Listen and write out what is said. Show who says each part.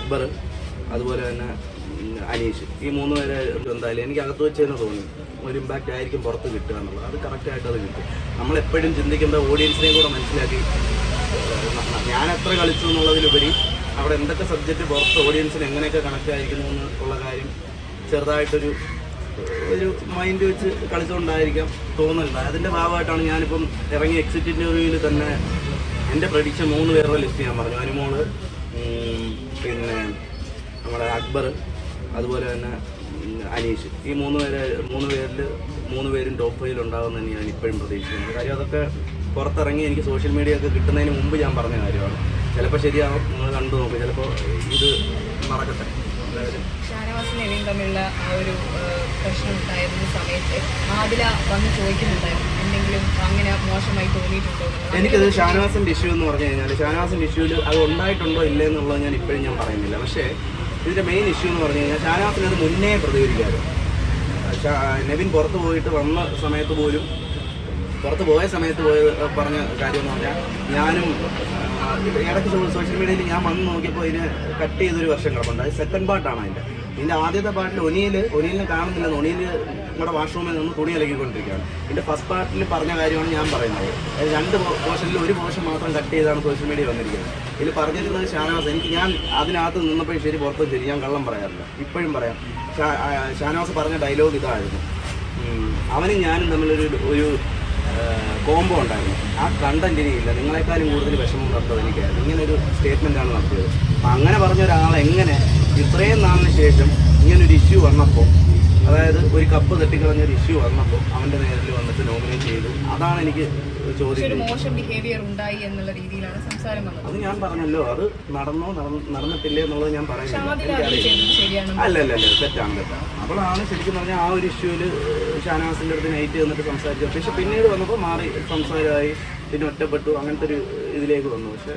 Speaker 1: അക്ബർ, അതുപോലെ തന്നെ അനീഷ്, ഈ 3 പേരെ എന്തായാലും എനിക്ക് അകത്ത് വെച്ച് തന്നെ തോന്നി ഒരു ഇമ്പാക്റ്റ് ആയിരിക്കും പുറത്ത് കിട്ടുക എന്നുള്ളത്. അത് കറക്റ്റായിട്ട് അത് കിട്ടും. നമ്മളെപ്പോഴും ചിന്തിക്കേണ്ട ഓഡിയൻസിനെയും കൂടെ മനസ്സിലാക്കി ഞാൻ എത്ര കളിച്ചു എന്നുള്ളതിലുപരി അവിടെ എന്തൊക്കെ സബ്ജക്റ്റ് പുറത്ത് ഓഡിയൻസിന് എങ്ങനെയൊക്കെ കണക്റ്റ് ആയിരിക്കുന്നു എന്നുള്ള കാര്യം ചെറുതായിട്ടൊരു മൈൻഡ് വെച്ച് കളിച്ചുകൊണ്ടായിരിക്കാം തോന്നുന്നുണ്ട്. അതിൻ്റെ ഭാഗമായിട്ടാണ് ഞാനിപ്പം ഇറങ്ങിയ എക്സിറ്റ് ഇൻ്റർവ്യൂവിൽ തന്നെ എൻ്റെ പ്രഡിക്ഷൻ 3 പേരുടെ ലിസ്റ്റ് ഞാൻ പറഞ്ഞു. അനുമോള്, പിന്നെ നമ്മുടെ അക്ബർ, അതുപോലെ തന്നെ അനീഷ്, ഈ 3 പേരും ടോപ്പ് 5 ഉണ്ടാകുമെന്ന് ഞാൻ ഇപ്പോഴും പ്രതീക്ഷിക്കുന്നത്. കാര്യം അതൊക്കെ പുറത്തിറങ്ങി എനിക്ക് സോഷ്യൽ മീഡിയ ഒക്കെ കിട്ടുന്നതിന് മുമ്പ് ഞാൻ പറഞ്ഞ കാര്യമാണ്. ചിലപ്പോൾ ശരിയാവും, നിങ്ങൾ കണ്ടു നോക്കും, ചിലപ്പോൾ ഇത് നടക്കട്ടെ.
Speaker 2: ഷാനവാസും നെവിൻ തമ്മിലുള്ള ആ ഒരു പ്രശ്നം ഉണ്ടായിരുന്ന സമയത്ത് ആദില വന്ന് ചോദിക്കുന്നുണ്ടായിരുന്നു എന്തെങ്കിലും അങ്ങനെ മോശമായി തോന്നിയിട്ടുണ്ടോ?
Speaker 1: എനിക്കത് ഷാനവാസിൻ്റെ ഇഷ്യൂ എന്ന് പറഞ്ഞു കഴിഞ്ഞാൽ ഷാനവാസിൻ്റെ ഇഷ്യൂവിൽ അത് ഉണ്ടായിട്ടുണ്ടോ ഇല്ലേ എന്നുള്ളത് ഞാൻ ഇപ്പോഴും ഞാൻ പറയുന്നില്ല. പക്ഷേ ഇതിൻ്റെ മെയിൻ ഇഷ്യൂ എന്ന് പറഞ്ഞു കഴിഞ്ഞാൽ ഷാനവാസിന് അത് മുന്നേ പ്രതികരിക്കാറ്. നെവിൻ പുറത്ത് പോയിട്ട് വന്ന സമയത്ത് പോലും പുറത്ത് പോയ സമയത്ത് പറഞ്ഞ കാര്യം എന്ന് പറഞ്ഞാൽ ഞാനും ഇടയ്ക്ക് സോഷ്യൽ മീഡിയയിൽ ഞാൻ വന്ന് നോക്കിയപ്പോൾ ഇതിന് കട്ട് ചെയ്തൊരു വർഷം കിടപ്പുണ്ട്. അത് സെക്കൻഡ് പാർട്ടാണ് ഇതിൻ്റെ ആദ്യത്തെ പാർട്ടിൽ ഒനിയിലിനെ കാണുന്നില്ലെന്ന് ഒനിയിൽ നമ്മുടെ വാഷ്റൂമിൽ നിന്ന് തുണി അലക്കിക്കൊണ്ടിരിക്കുകയാണ്. ഇതിൻ്റെ ഫസ്റ്റ് പാർട്ടിൽ പറഞ്ഞ കാര്യമാണ് ഞാൻ പറയുന്നത്. 2 പോർഷനിൽ ഒരു പോർഷൻ മാത്രം കട്ട് ചെയ്താണ് സോഷ്യൽ മീഡിയ വന്നിരിക്കുന്നത്. ഇതിൽ പറഞ്ഞിരുന്നത് ഷാനവാസ്. ഞാൻ അതിനകത്ത് നിന്നപ്പോഴും ശരി പുറത്തും ശരി ഞാൻ കള്ളം പറയാറില്ല, ഇപ്പോഴും പറയാം. ഷാനവാസ് പറഞ്ഞ ഡയലോഗ് ഇതായിരുന്നു, അവനും ഞാനും തമ്മിലൊരു കോംബോ ഉണ്ടായിരുന്നു. ആ കണ്ടന്റിന് ഇല്ല, നിങ്ങളെക്കാളും കൂടുതൽ വിഷമം നടത്തത് എനിക്കായിരുന്നു. ഇങ്ങനൊരു സ്റ്റേറ്റ്മെൻറ്റാണ് നടത്തിയത്. അപ്പം അങ്ങനെ പറഞ്ഞ ഒരാളെങ്ങനെ ഇത്രയും നാളിന് ശേഷം ഇങ്ങനൊരു ഇഷ്യൂ വന്നപ്പോൾ, അതായത് ഒരു കപ്പ് തട്ടിക്കളഞ്ഞൊരു ഇഷ്യൂ വന്നപ്പോൾ അവൻ്റെ നേരിൽ വന്നിട്ട് നോമിനേറ്റ് ചെയ്തു. അതാണ് എനിക്ക് ചോദിക്കുന്നത്.
Speaker 2: മോശം ബിഹേവിയർ ഉണ്ടായി എന്നുള്ള രീതിയിലാണ് സംസാരം വന്നത്.
Speaker 1: അത് ഞാൻ പറഞ്ഞല്ലോ, അത് നടന്നിട്ടില്ലേ എന്നുള്ളത് ഞാൻ പറയുന്നില്ല. അല്ല തെറ്റാണ്. അപ്പോഴാണ് ശരിക്കും പറഞ്ഞാൽ ആ ഒരു ഇഷ്യൂവിൽ ഷാനവാസിൻ്റെ അടുത്ത് നൈറ്റ് വന്നിട്ട് സംസാരിച്ചു. പക്ഷെ പിന്നീട് വന്നപ്പോൾ മാറി സംസാരമായി, പിന്നെ ഒറ്റപ്പെട്ടു, അങ്ങനത്തെ ഒരു ഇതിലേക്ക് വന്നു. പക്ഷേ